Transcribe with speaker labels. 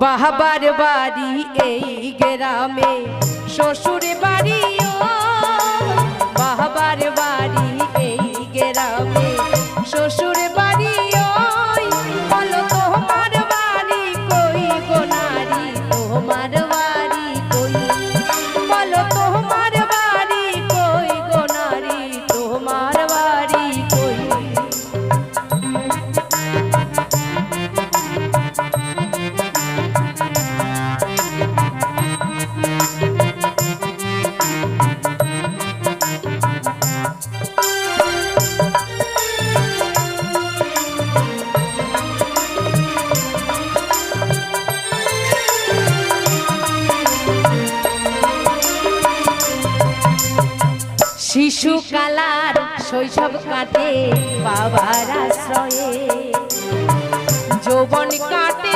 Speaker 1: বাহাবার বাড়ি এই গ্রামে শ্বশুর বাড়িও বাহাবার বাড়ি এই গ্রামে শ্বশুর বাড়িও বলো তোমার বাড়ি কই গো নারী তোমার বাড়ি কই বলো তোমার বাড়ি কই গো নারী তোমার বাড়ি কই শিশুকালার শৈশব কাটে বাবার আশ্রয়ে যৌবন কাটে